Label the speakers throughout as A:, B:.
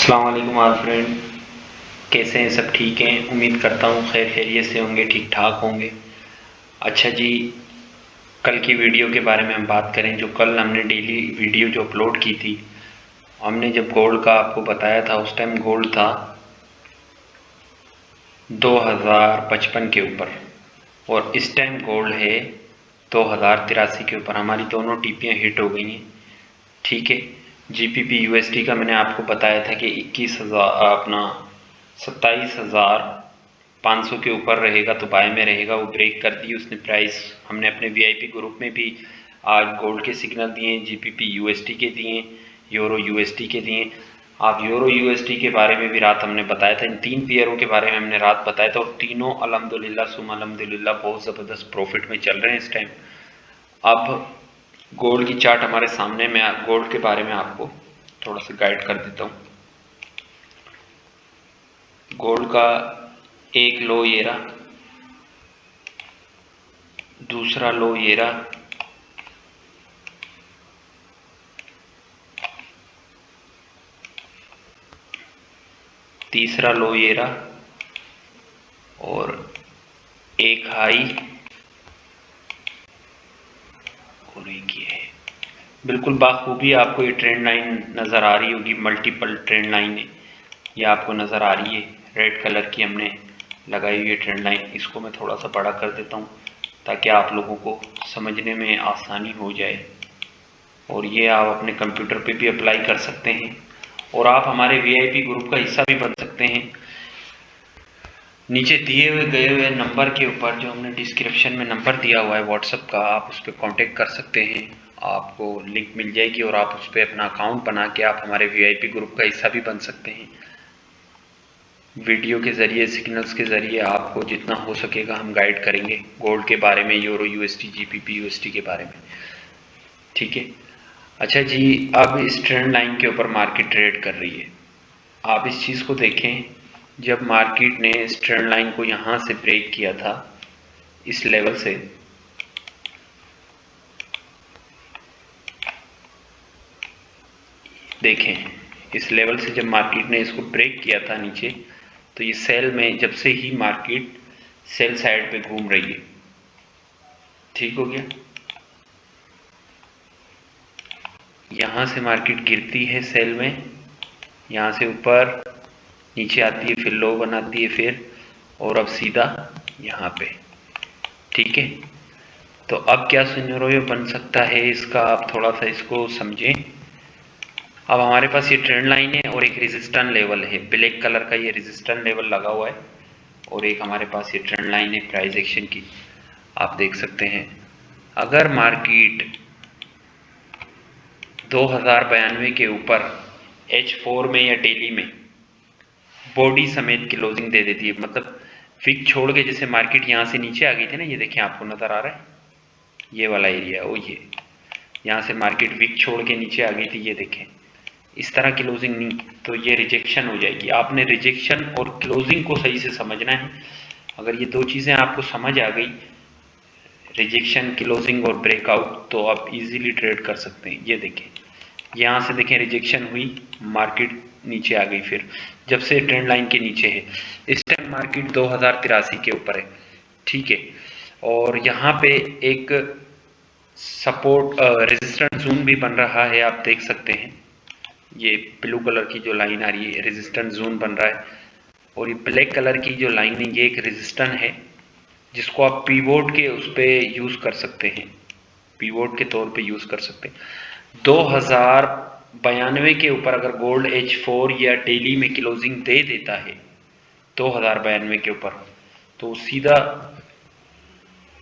A: अस्सलाम वालेकुम आल फ्रेंड, कैसे हैं? सब ठीक हैं? उम्मीद करता हूँ खैर खैरियत से होंगे, ठीक ठाक होंगे। अच्छा जी, कल की वीडियो के बारे में हम बात करें। जो कल हमने डेली वीडियो जो अपलोड की थी, हमने जब गोल्ड का आपको बताया था, उस टाइम गोल्ड था 2055 के ऊपर और इस टाइम गोल्ड है 2083 के ऊपर। हमारी दोनों टीपियाँ हिट हो गई हैं। ठीक है, जीपीपी यूएसडी का मैंने आपको बताया था कि 21,000 अपना 27,500 के ऊपर रहेगा तो बाय में रहेगा। वो ब्रेक कर दी उसने प्राइस। हमने अपने वीआईपी ग्रुप में भी आज गोल्ड के सिग्नल दिए, जीपीपी यूएसडी के दिए, यूरो यूएसडी के दिए। आप यूरो यूएसडी के बारे में भी रात हमने बताया था, इन तीन पेयरों के बारे में हमने रात बताया था और तीनों अल्हम्दुलिल्लाह सुम्मा अल्हम्दुलिल्लाह बहुत ज़बरदस्त प्रॉफिट में चल रहे हैं इस टाइम। अब गोल्ड की चार्ट हमारे सामने, मैं गोल्ड के बारे में आपको थोड़ा सा गाइड कर देता हूँ। गोल्ड का एक लो ये रहा, दूसरा लो ये रहा, तीसरा लो ये रहा और एक हाई और एक ये है। बिल्कुल बाखूबी आपको ये ट्रेंड लाइन नज़र आ रही होगी, मल्टीपल ट्रेंड लाइन है ये आपको नज़र आ रही है। रेड कलर की हमने लगाई हुई है ट्रेंड लाइन। इसको मैं थोड़ा सा बड़ा कर देता हूँ ताकि आप लोगों को समझने में आसानी हो जाए और ये आप अपने कंप्यूटर पे भी अप्लाई कर सकते हैं और आप हमारे वीआईपी ग्रुप का हिस्सा भी बन सकते हैं। नीचे दिए हुए गए हुए नंबर के ऊपर जो हमने डिस्क्रिप्शन में नंबर दिया हुआ है व्हाट्सएप का, आप उस पर कॉन्टेक्ट कर सकते हैं। आपको लिंक मिल जाएगी और आप उस पर अपना अकाउंट बना के आप हमारे वीआईपी ग्रुप का हिस्सा भी बन सकते हैं। वीडियो के ज़रिए, सिग्नल्स के ज़रिए आपको जितना हो सकेगा हम गाइड करेंगे गोल्ड के बारे में, यूरो यूएसडी, जीपीपी यूएसडी के बारे में। ठीक है। अच्छा जी, अब इस ट्रेंड लाइन के ऊपर मार्केट ट्रेड कर रही है। आप इस चीज़ को देखें, जब मार्केट ने इस ट्रेंड लाइन को यहाँ से ब्रेक किया था इस लेवल से, देखें इस लेवल से जब मार्केट ने इसको ब्रेक किया था नीचे, तो ये सेल में, जब से ही मार्केट सेल साइड पे घूम रही है। ठीक हो गया। यहाँ से मार्केट गिरती है सेल में, यहाँ से ऊपर नीचे आती है, फिर लो बनाती है, फिर और अब सीधा यहाँ पे। ठीक है, तो अब क्या सिनेरियो बन सकता है इसका, आप थोड़ा सा इसको समझें। अब हमारे पास ये ट्रेंड लाइन है और एक रेजिस्टेंस लेवल है, ब्लैक कलर का ये रेजिस्टेंस लेवल लगा हुआ है और एक हमारे पास ये ट्रेंड लाइन है प्राइस एक्शन की। आप देख सकते हैं अगर मार्केट 2092 के ऊपर H4 में या डेली में बॉडी समेत क्लोजिंग दे देती है, मतलब फिक छोड़ के, जैसे मार्केट यहाँ से नीचे आ गई थी ना, ये देखें आपको नज़र आ रहा है ये वाला एरिया, वो ये यहाँ से मार्केट विक छोड़ के नीचे आ गई थी, ये देखें इस तरह क्लोजिंग नहीं, तो ये रिजेक्शन हो जाएगी। आपने रिजेक्शन और क्लोजिंग को सही से समझना है। अगर ये दो चीज़ें आपको समझ आ गई, रिजेक्शन, क्लोजिंग और ब्रेकआउट, तो आप इजीली ट्रेड कर सकते हैं। ये देखें यहाँ से देखें रिजेक्शन हुई, मार्केट नीचे आ गई, फिर जब से ट्रेंड लाइन के नीचे है। इस टाइम मार्केट 2083 के ऊपर है। ठीक है, और यहाँ पे एक सपोर्ट रेजिस्टेंस जोन भी बन रहा है, आप देख सकते हैं ये ब्लू कलर की जो लाइन आ रही है रेजिस्टेंस जोन बन रहा है और ये ब्लैक कलर की जो लाइन है ये एक रेजिस्टेंस है जिसको आप पीवोट के उस पर यूज़ कर सकते हैं, पीवोट के तौर पे यूज़ कर सकते हैं। 2092 के ऊपर अगर गोल्ड H4 या डेली में क्लोजिंग दे देता है 2092 के ऊपर, तो सीधा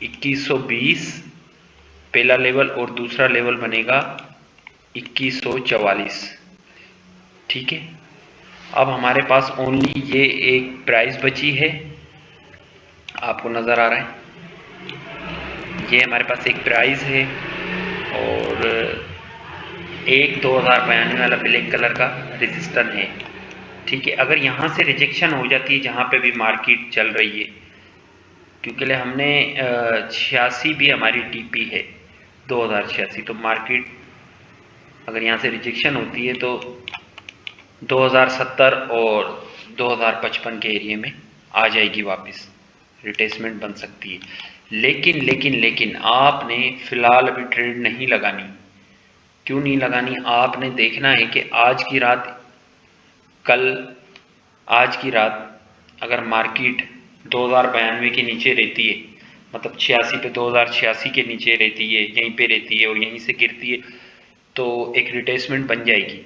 A: 2120 पहला लेवल और दूसरा लेवल बनेगा 2144। ठीक है, अब हमारे पास ओनली ये एक प्राइस बची है, आपको नज़र आ रहा है ये हमारे पास एक प्राइस है और एक 2092 वाला ब्लैक कलर का रेजिस्टेंस है। ठीक है, अगर यहाँ से रिजेक्शन हो जाती है जहाँ पे भी मार्केट चल रही है, क्योंकि हमने 86 भी हमारी टीपी है 2086, तो मार्केट अगर यहाँ से रिजेक्शन होती है तो 2070 और 2055 के एरिया में आ जाएगी वापस, रिट्रेसमेंट बन सकती है। लेकिन लेकिन लेकिन आपने फिलहाल अभी ट्रेड नहीं लगानी। क्यों नहीं लगानी? आपने देखना है कि आज की रात अगर मार्केट 2092 के नीचे रहती है, मतलब 86 पे 2086 के नीचे रहती है, यहीं पे रहती है और यहीं से गिरती है, तो एक रिट्रेसमेंट बन जाएगी।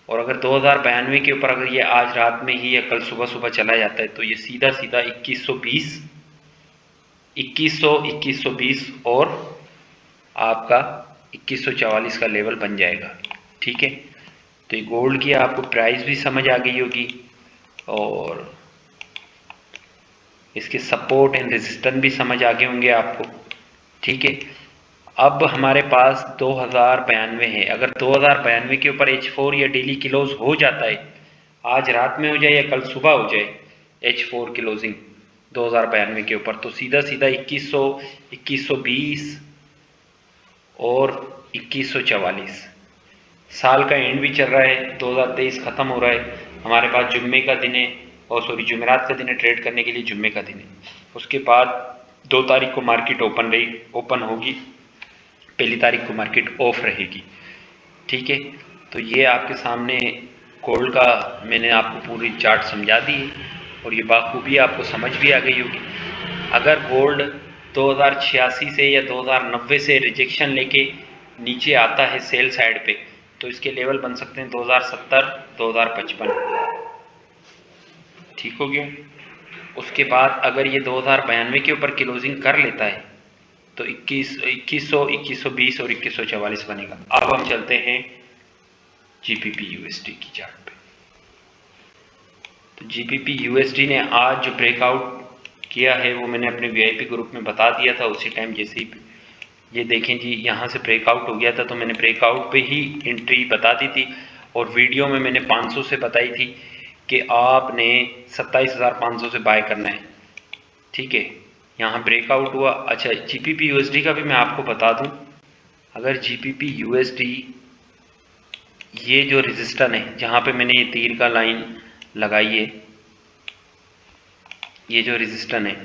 A: और अगर 2092 के ऊपर अगर ये आज रात में ही या कल सुबह सुबह चला जाता है तो ये सीधा सीधा 2120 और आपका 2144 का लेवल बन जाएगा। ठीक है, तो ये गोल्ड की आपको प्राइस भी समझ आ गई होगी और इसके सपोर्ट एंड रेजिस्टेंस भी समझ आ गए होंगे आपको। ठीक है, अब हमारे पास 2092 है। अगर 2092 के ऊपर H4 या डेली क्लोज हो जाता है, आज रात में हो जाए या कल सुबह हो जाए H4 क्लोजिंग 2092 के ऊपर, तो सीधा सीधा 2100, 2120 और 2144। साल का एंड भी चल रहा है, 2023 खत्म हो रहा है, हमारे पास जुम्मे का दिन है, और जुमेरात का दिन है, ट्रेड करने के लिए जुम्मे का दिन है। उसके बाद 2 तारीख को मार्केट ओपन होगी, 1 तारीख को मार्केट ऑफ रहेगी। ठीक है, तो ये आपके सामने गोल्ड का मैंने आपको पूरी चार्ट समझा दी है और ये बाखूबी आपको समझ भी आ गई होगी। अगर गोल्ड 2086 से या 2090 से रिजेक्शन लेके नीचे आता है सेल साइड पे, तो इसके लेवल बन सकते हैं 2070, 2055। ठीक हो गया। उसके बाद अगर ये 2092 के ऊपर क्लोजिंग कर लेता है तो 2100, 2120 और 2144 बनेगा। अब हम चलते हैं GBP USD की चार्ट पे। तो GBP USD ने आज जो ब्रेकआउट किया है वो मैंने अपने VIP ग्रुप में बता दिया था उसी टाइम। जैसे ही ये देखें जी, यहाँ से ब्रेकआउट हो गया था तो मैंने ब्रेकआउट पे ही एंट्री बता दी थी और वीडियो में मैंने 500 से बताई थी कि आपने 27,500 से बाय करना है। ठीक है, यहाँ ब्रेकआउट हुआ। अच्छा, GBP USD का भी मैं आपको बता दूं, अगर GBP USD ये जो रेजिस्टेंस है जहाँ पे मैंने ये तीर का लाइन लगाई है, ये जो रेजिस्टेंस है,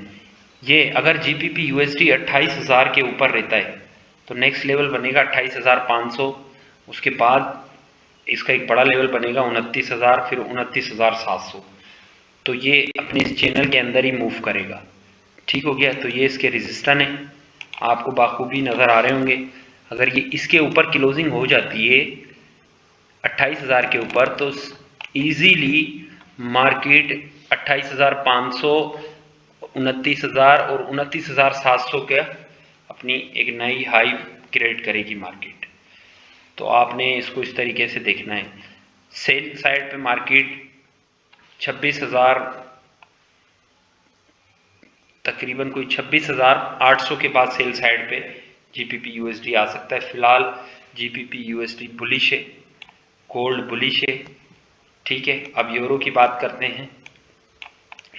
A: ये अगर GBP USD 28,000 के ऊपर रहता है तो नेक्स्ट लेवल बनेगा 28,500। उसके बाद इसका एक बड़ा लेवल बनेगा 29,000, फिर 29,700। तो ये अपने इस चैनल के अंदर ही मूव करेगा। ठीक हो गया, तो ये इसके रेजिस्टेंस है, आपको बाखूबी नज़र आ रहे होंगे। अगर ये इसके ऊपर क्लोजिंग हो जाती है 28,000 के ऊपर तो इजीली मार्केट 28,500, 29,000 और 29,700 का अपनी एक नई हाई क्रिएट करेगी मार्केट। तो आपने इसको इस तरीके से देखना है। सेल साइड पे मार्केट 26,000, तकरीबन कोई 26,800 के बाद सेल साइड पे GBP USD आ सकता है। फिलहाल GBP USD बुलिश है, गोल्ड बुलिश है। ठीक है, अब यूरो की बात करते हैं।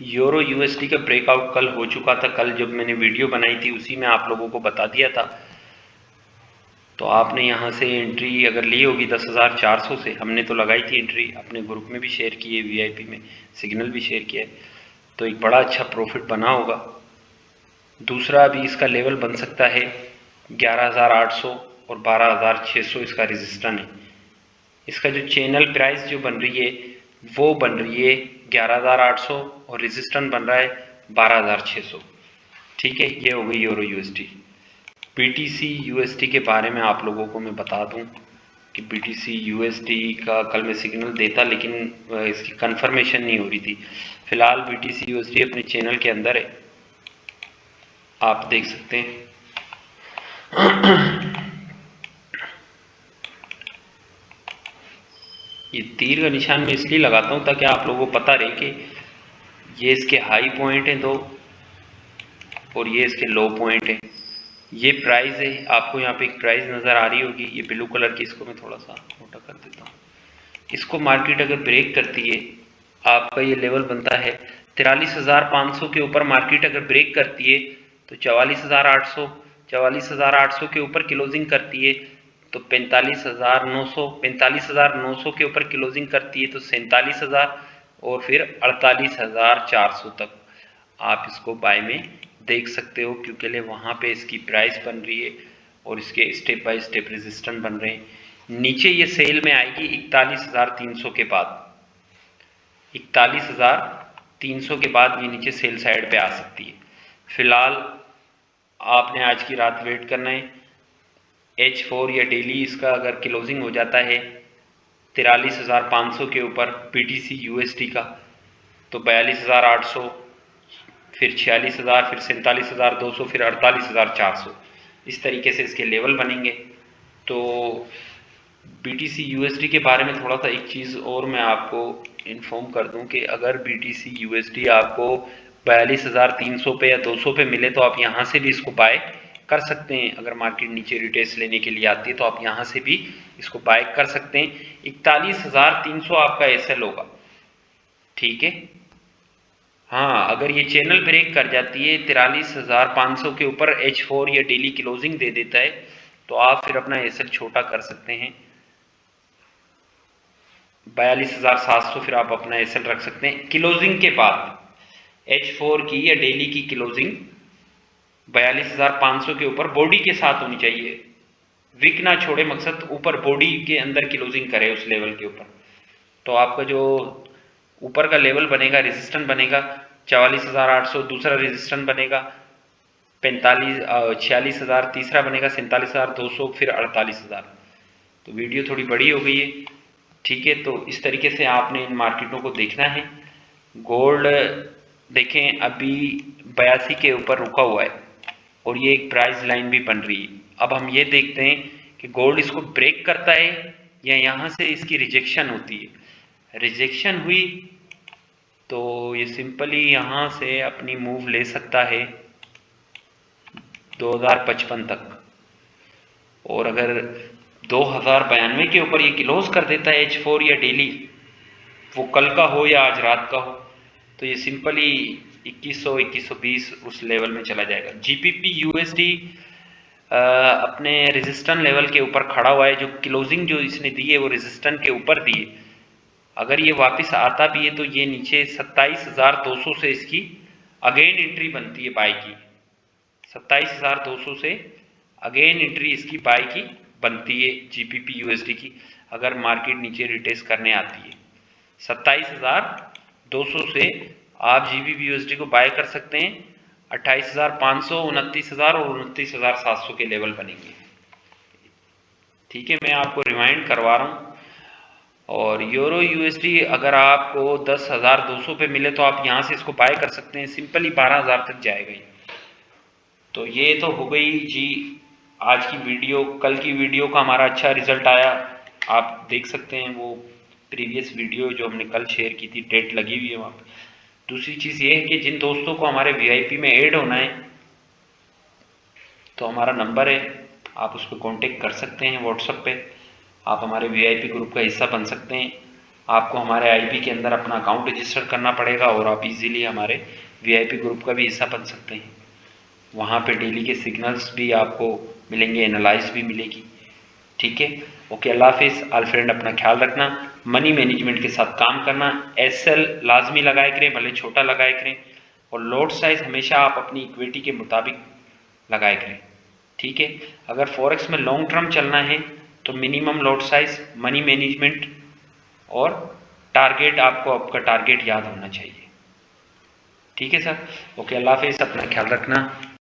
A: यूरो USD का ब्रेकआउट कल हो चुका था। कल जब मैंने वीडियो बनाई थी उसी में आप लोगों को बता दिया था। तो आपने यहाँ से एंट्री अगर ली होगी 10,400 से, हमने तो लगाई थी एंट्री, अपने ग्रुप में भी शेयर की है, VIP में सिग्नल भी शेयर किया है, तो एक बड़ा अच्छा प्रॉफिट बना होगा। दूसरा भी इसका लेवल बन सकता है 11,800 और 12,600 इसका रेजिस्टेंस है। इसका जो चैनल प्राइस जो बन रही है वो बन रही है 11,800 और रेजिस्टेंस बन रहा है 12,600। ठीक है, ये हो गई यूरो USD। BTC USD के बारे में आप लोगों को मैं बता दूं कि BTC USD का कल मैं सिग्नल देता, लेकिन इसकी कंफर्मेशन नहीं हो रही थी। फिलहाल BTC USD अपने चैनल के अंदर है, आप देख सकते हैं। ये तीर का निशान मैं इसलिए लगाता हूँ ताकि आप लोगों को पता रहे कि ये इसके हाई पॉइंट हैं 2 और ये इसके लो पॉइंट है। ये प्राइस है, आपको यहाँ पे एक प्राइस नज़र आ रही होगी, ये ब्लू कलर की, इसको मैं थोड़ा सा मोटा कर देता हूँ। इसको मार्केट अगर ब्रेक करती है, आपका ये लेवल बनता है 43,500 के ऊपर मार्केट अगर ब्रेक करती है तो 44,800 के ऊपर क्लोजिंग करती है तो 45,900 के ऊपर क्लोजिंग करती है तो 47,000 और फिर 48,400 तक आप इसको बाय में देख सकते हो, क्योंकि वहाँ पे इसकी प्राइस बन रही है और इसके स्टेप बाय स्टेप रेजिस्टेंस बन रहे हैं। नीचे ये सेल में आएगी 41,300 के बाद, 41,300 के बाद ये नीचे सेल साइड पे आ सकती है। फिलहाल आपने आज की रात वेट करना है। H4 या डेली इसका अगर क्लोजिंग हो जाता है 43,500 के ऊपर BTC USD का, तो 42,800, फिर 46,000, फिर 47,200, फिर 48,400, इस तरीके से इसके लेवल बनेंगे। तो BTC USD के बारे में थोड़ा सा एक चीज़ और मैं आपको इन्फॉर्म कर दूं कि अगर BTC USD आपको 42,300 पे या 200 पे मिले तो आप यहाँ से भी इसको बाय कर सकते हैं। अगर मार्केट नीचे रिटेस्ट लेने के लिए आती है तो आप यहाँ से भी इसको बाय कर सकते हैं। 41,300 आपका SL होगा, ठीक है। हाँ, अगर ये चैनल ब्रेक कर जाती है 43,500 के ऊपर H4 या डेली क्लोजिंग दे देता है तो आप फिर अपना SL छोटा कर सकते हैं 42,700, फिर आप अपना SL रख सकते हैं। क्लोजिंग के बाद H4 की या डेली की क्लोजिंग 42,500 के ऊपर बॉडी के साथ होनी चाहिए, विक ना छोड़े, मकसद ऊपर बॉडी के अंदर क्लोजिंग करे उस लेवल के ऊपर। तो आपका जो ऊपर का लेवल बनेगा, रेजिस्टेंस बनेगा 44,800, दूसरा रेजिस्टेंस बनेगा 46,000, तीसरा बनेगा 47,200, फिर 48,000। तो वीडियो थोड़ी बड़ी हो गई है, ठीक है। तो इस तरीके से आपने इन मार्केटों को देखना है। गोल्ड देखें अभी 82 के ऊपर रुका हुआ है और ये एक प्राइस लाइन भी बन रही है। अब हम ये देखते हैं कि गोल्ड इसको ब्रेक करता है या यहाँ से इसकी रिजेक्शन होती है। रिजेक्शन हुई तो ये सिंपली यहाँ से अपनी मूव ले सकता है 2055 तक, और अगर 2092 के ऊपर ये क्लोज कर देता है H4 या डेली, वो कल का हो या आज रात का हो, तो ये सिंपली 2100 2120 उस लेवल में चला जाएगा। GBP USD अपने रेजिस्टेंस लेवल के ऊपर खड़ा हुआ है, जो क्लोजिंग जो इसने दी है वो रेजिस्टेंस के ऊपर दी है। अगर ये वापस आता भी है तो ये नीचे 27,200 से इसकी अगेन एंट्री बनती है बाय की, 27,200 से अगेन एंट्री इसकी बाय की बनती है GBP USD की, अगर मार्केट नीचे रिटेस्ट करने आती है। 27,200 से आप GBP USD को बाय कर सकते हैं। 28,500, 29,000 और 29,700 के लेवल बनेंगे, ठीक है। मैं आपको रिमाइंड करवा रहा हूँ। और यूरो USD अगर आपको 10,200 पे मिले तो आप यहाँ से इसको बाय कर सकते हैं, सिंपली 12,000 तक जाएगा ही। तो ये तो हो गई जी आज की वीडियो। कल की वीडियो का हमारा अच्छा रिजल्ट आया, आप देख सकते हैं वो प्रीवियस वीडियो जो हमने कल शेयर की थी, डेट लगी हुई है वहाँ पर। दूसरी चीज़ ये है कि जिन दोस्तों को हमारे VIP में ऐड होना है तो हमारा नंबर है, आप उस पर कॉन्टेक्ट कर सकते हैं व्हाट्सएप पे, आप हमारे VIP ग्रुप का हिस्सा बन सकते हैं। आपको हमारे IB के अंदर अपना अकाउंट रजिस्टर करना पड़ेगा और आप इजीली हमारे VIP ग्रुप का भी हिस्सा बन सकते हैं। वहाँ पे डेली के सिग्नल्स भी आपको मिलेंगे, एनालाइज भी मिलेगी, ठीक है। ओके, अल्लाह हाफिज़। ऑल फ्रेंड अपना ख्याल रखना, मनी मैनेजमेंट के साथ काम करना, SL लाजमी लगाए करें, भले छोटा लगाए करें, और लॉट साइज हमेशा आप अपनी इक्विटी के मुताबिक लगाए करें, ठीक है। अगर फॉरेक्स में लॉन्ग टर्म चलना है तो minimum lot size, money management और टारगेट, आपको आपका टारगेट याद होना चाहिए, ठीक है सर। ओके, अल्लाह हाफिज़, अपना ख्याल रखना।